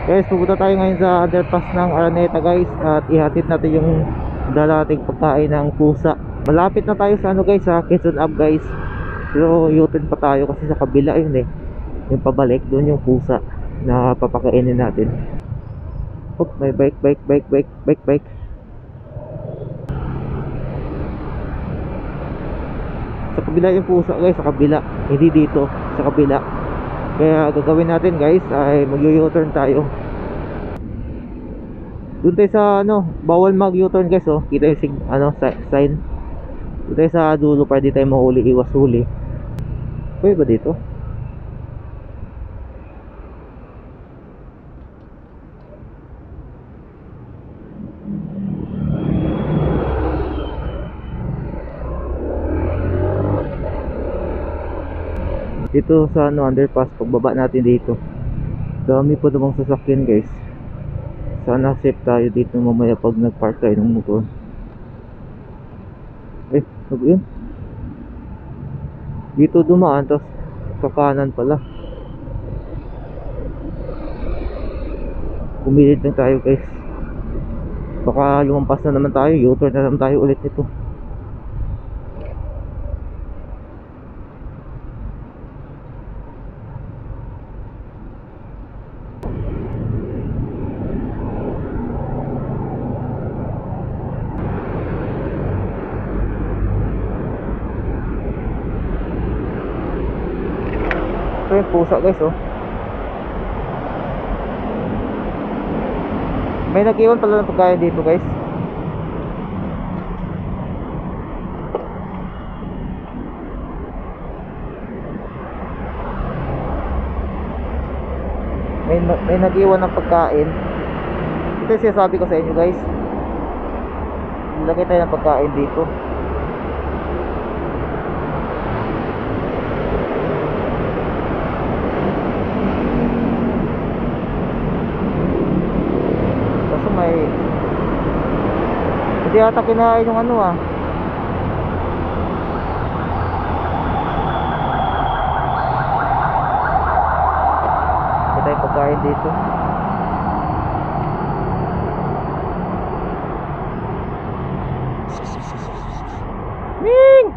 Guys, pupunta tayo ngayon sa underpass ng Araneta guys, at ihatid natin yung dalating pagkain ng pusa. Malapit na tayo sa ano guys, sa Quezon Ave guys. Pero U-turn pa tayo kasi sa kabila yun eh. Yung pabalik, doon yung pusa na papakainin natin. Oh, may bike. Sa kabila yung pusa guys, sa kabila. Hindi dito, sa kabila. Kaya gagawin natin guys ay mag-U-turn tayo. Doon tayo sa ano, bawal mag-U-turn guys oh. Kita yung sign. Doon tayo sa dulo para di tayo mahuli, iwas huli. Pwede ba dito? Dito sa ano, underpass, pagbaba natin dito. Dami po namang sasakyan guys. Sana safe tayo dito mamaya pag nag-park tayo ng motor. Ano yun? Dito dumaan, tapos kakanan pala. Pumilid lang tayo guys. Baka lumampas na naman tayo, U-turn na naman tayo ulit nito. Ito yung pusa guys oh. May nag-iwan pala ng pagkain dito guys. May nag-iwan ng pagkain. Ito yung sinasabi ko sa inyo guys. Ilagay tayo ng pagkain dito. Hindi ata kinain yung ano ah. May tayong pagkain dito. Ming!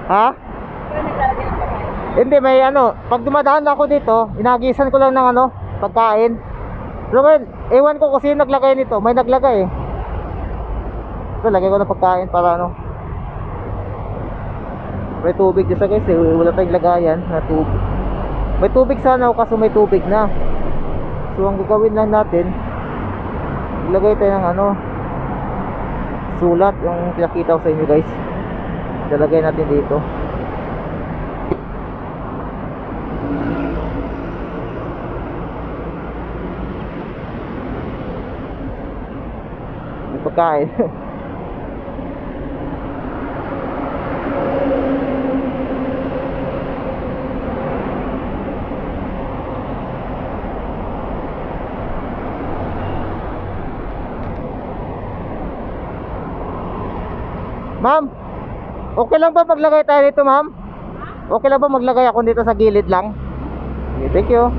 Ha? Hindi, may ano, pag dumadaan ako dito, inagisan ko lang ng ano, pagkain. Pero ngayon, ewan ko kung sino naglagay nito. May naglagay eh. Ito, lagay ko ng pagkain para ano. May tubig dito guys eh, wala tayong lagayan na tubig. May tubig sana ako kaso may tubig na. So ang gagawin lang natin, ilagay tayo ng ano, sulat, yung pinakita ko sa inyo guys. Lalagay natin dito. May pagkain. Ma'am, okay lang ba maglagay tayo dito ma'am? Okay lang ba maglagay ako dito sa gilid lang? Okay, thank you.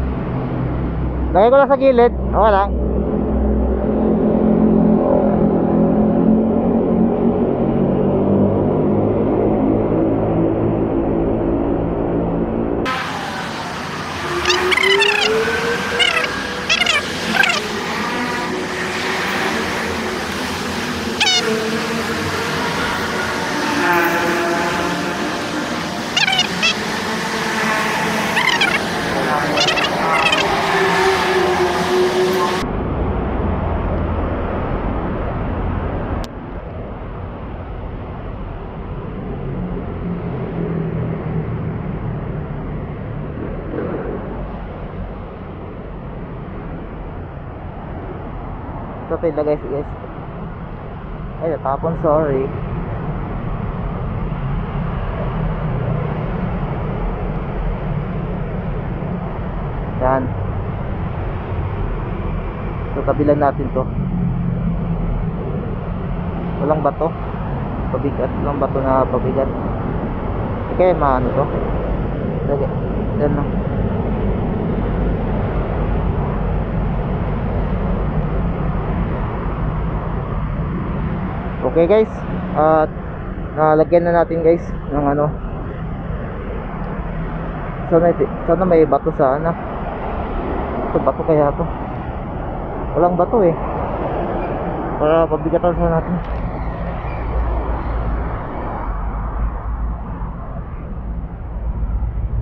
Lagay ko lang sa gilid. Okay lang. Ito tayo ilagay guys. Ay, natapon, sorry. Yan. So, kabilan natin to. Walang bato. Pabigat lang, bato na pabigat. Okay, maano to. Lagay. Yan lang. Okay guys, at nalagyan na natin guys ng ano. Sana may bato sana. Ito bato kaya to. Walang bato eh. Para pabigatan sa natin.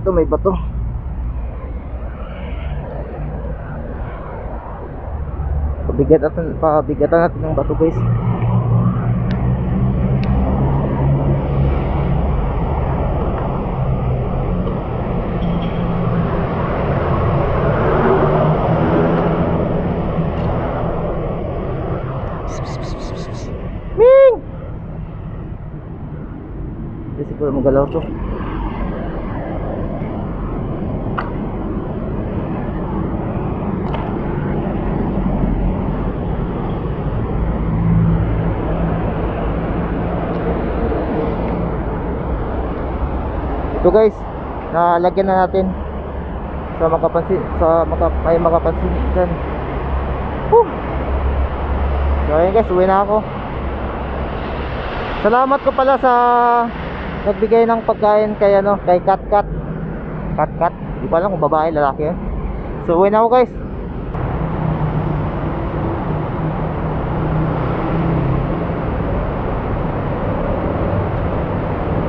Ito may bato. Pabigatan natin ng bato guys. Ming! Hindi siguro magalaw to. Ito guys, nalagyan na natin sa may makapansin dyan. So ayun guys, uwi na ako. Salamat ko pala sa nagbigay ng pagkain kay Kat. Hindi pa alam kung babae, lalaki yan. So uwi na ako guys.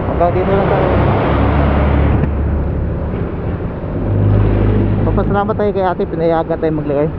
Hanggang dito lang tayo. Papasalamat tayo kay ate, pinayagan tayo maglagay.